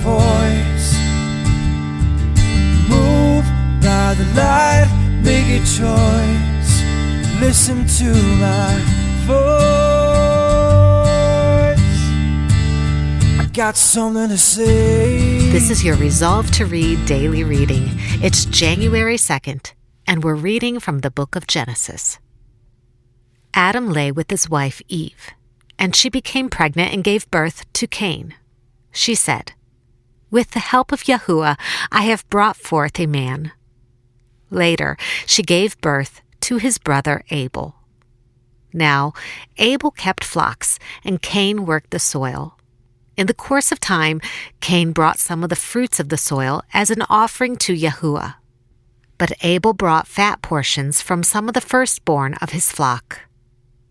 voice. Move by the light, make a choice. Listen to my voice. I got something to say. This is your Resolve to Read daily reading. It's January 2nd, and we're reading from the book of Genesis. Adam lay with his wife Eve, and she became pregnant and gave birth to Cain. She said, "With the help of Yahuwah, I have brought forth a man." Later, she gave birth to his brother Abel. Now, Abel kept flocks, and Cain worked the soil. In the course of time, Cain brought some of the fruits of the soil as an offering to Yahuwah. But Abel brought fat portions from some of the firstborn of his flock.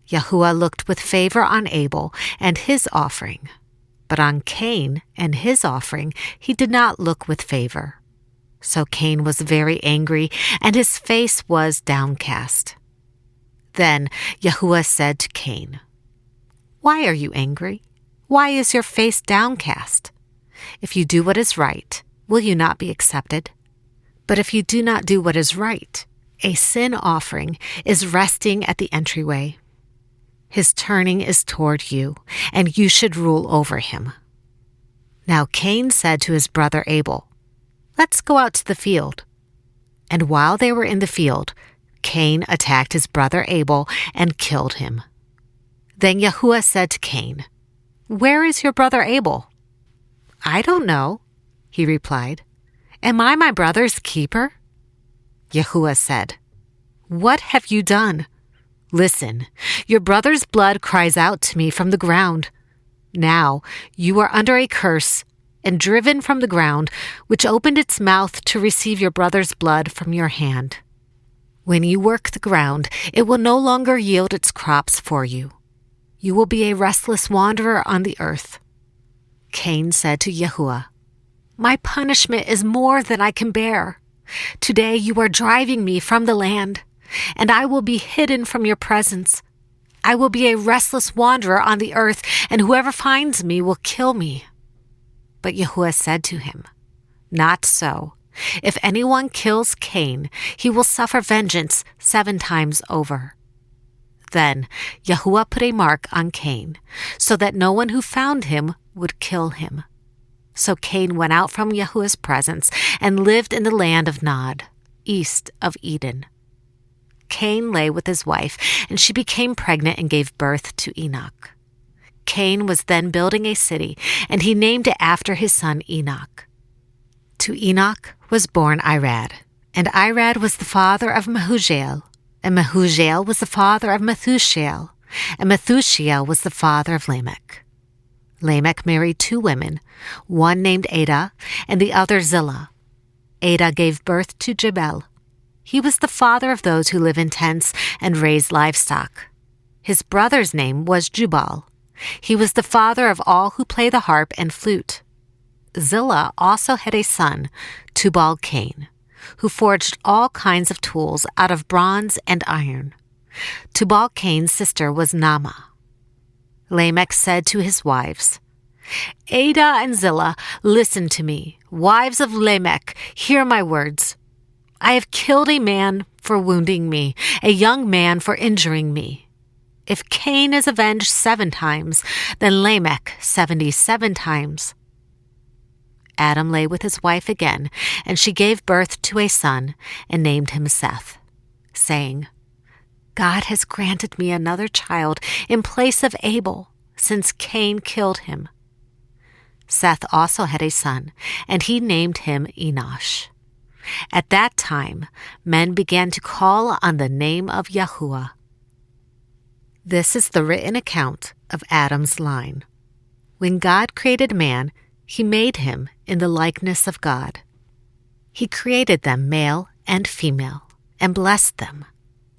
Yahuwah looked with favor on Abel and his offering, but on Cain and his offering he did not look with favor. So Cain was very angry, and his face was downcast. Then Yahuwah said to Cain, "Why are you angry? Why is your face downcast? If you do what is right, will you not be accepted? But if you do not do what is right, a sin offering is resting at the entryway. His turning is toward you, and you should rule over him." Now Cain said to his brother Abel, "Let's go out to the field." And while they were in the field, Cain attacked his brother Abel and killed him. Then Yahuwah said to Cain, "Where is your brother Abel?" "I don't know," he replied. "Am I my brother's keeper?" Yahuwah said, "What have you done? Listen, your brother's blood cries out to me from the ground. Now you are under a curse and driven from the ground, which opened its mouth to receive your brother's blood from your hand. When you work the ground, it will no longer yield its crops for you. You will be a restless wanderer on the earth." Cain said to Yahuwah, "My punishment is more than I can bear. Today you are driving me from the land, and I will be hidden from your presence. I will be a restless wanderer on the earth, and whoever finds me will kill me." But Yahuwah said to him, "Not so. If anyone kills Cain, he will suffer vengeance 7 times over." Then Yahuwah put a mark on Cain, so that no one who found him would kill him. So Cain went out from Yahuwah's presence and lived in the land of Nod, east of Eden. Cain lay with his wife, and she became pregnant and gave birth to Enoch. Cain was then building a city, and he named it after his son Enoch. To Enoch was born Irad, and Irad was the father of Mehujael, and Mehujael was the father of Methushael, and Methushael was the father of Lamech. Lamech married 2 women, one named Adah and the other Zillah. Adah gave birth to Jabal. He was the father of those who live in tents and raise livestock. His brother's name was Jubal. He was the father of all who play the harp and flute. Zillah also had a son, Tubal-Cain, who forged all kinds of tools out of bronze and iron. Tubal-Cain's sister was Naamah. Lamech said to his wives, "Adah and Zillah, listen to me. Wives of Lamech, hear my words. I have killed a man for wounding me, a young man for injuring me. If Cain is avenged 7 times, then Lamech 77 times. Adam lay with his wife again, and she gave birth to a son and named him Seth, saying, "God has granted me another child in place of Abel, since Cain killed him." Seth also had a son, and he named him Enosh. At that time, men began to call on the name of Yahuwah. This is the written account of Adam's line. When God created man, he made him in the likeness of God. He created them male and female, and blessed them.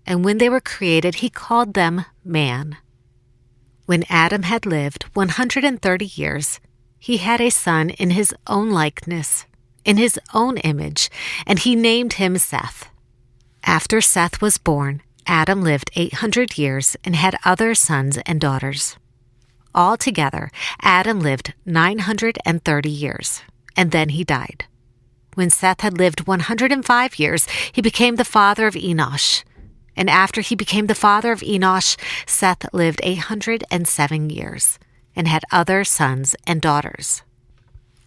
And when they were created, he called them man. When Adam had lived 130 years, he had a son in his own likeness, in his own image, and he named him Seth. After Seth was born, Adam lived 800 years and had other sons and daughters. Altogether, Adam lived 930 years, and then he died. When Seth had lived 105 years, he became the father of Enosh. And after he became the father of Enosh, Seth lived 807 years and had other sons and daughters.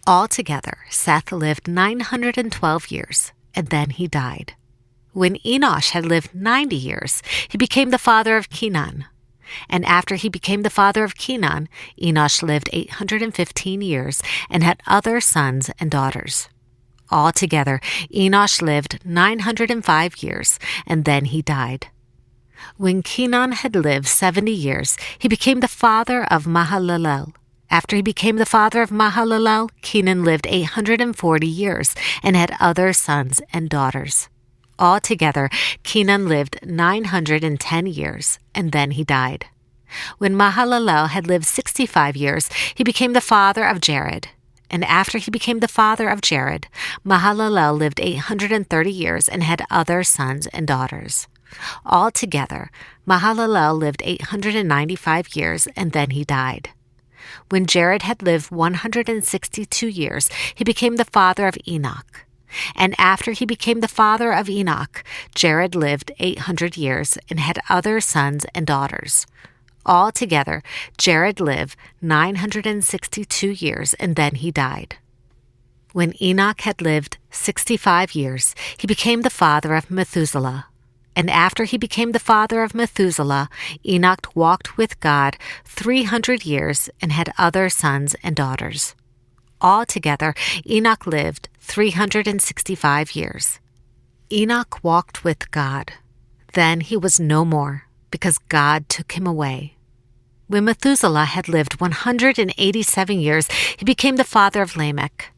Altogether, Seth lived 912 years, and then he died. When Enosh had lived 90 years, he became the father of Kenan. And after he became the father of Kenan, Enosh lived 815 years and had other sons and daughters. Altogether, Enosh lived 905 years, and then he died. When Kenan had lived 70 years, he became the father of Mahalalel. After he became the father of Mahalalel, Kenan lived 840 years and had other sons and daughters. Altogether, Kenan lived 910 years, and then he died. When Mahalalel had lived 65 years, he became the father of Jared. And after he became the father of Jared, Mahalalel lived 830 years and had other sons and daughters. Altogether, Mahalalel lived 895 years, and then he died. When Jared had lived 162 years, he became the father of Enoch. And after he became the father of Enoch, Jared lived 800 years and had other sons and daughters. Altogether, Jared lived 962 years, and then he died. When Enoch had lived 65 years, he became the father of Methuselah. And after he became the father of Methuselah, Enoch walked with God 300 years and had other sons and daughters. Altogether, Enoch lived 365 years. Enoch walked with God. Then he was no more, because God took him away. When Methuselah had lived 187 years, he became the father of Lamech.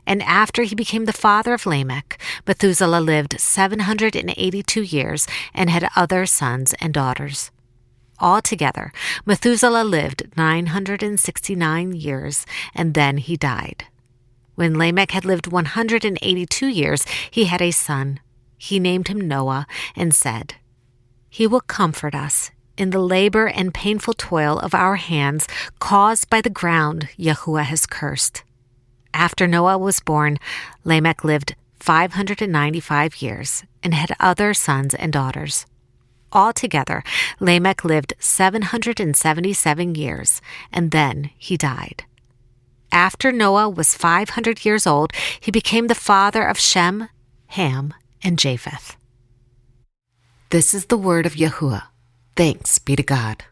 And after he became the father of Lamech, Methuselah lived 782 years and had other sons and daughters. Altogether, Methuselah lived 969 years, and then he died. When Lamech had lived 182 years, he had a son. He named him Noah and said, "He will comfort us in the labor and painful toil of our hands caused by the ground Yahuwah has cursed." After Noah was born, Lamech lived 595 years and had other sons and daughters. Altogether, Lamech lived 777 years, and then he died. After Noah was 500 years old, he became the father of Shem, Ham, and Japheth. This is the word of Yahuwah. Thanks be to God.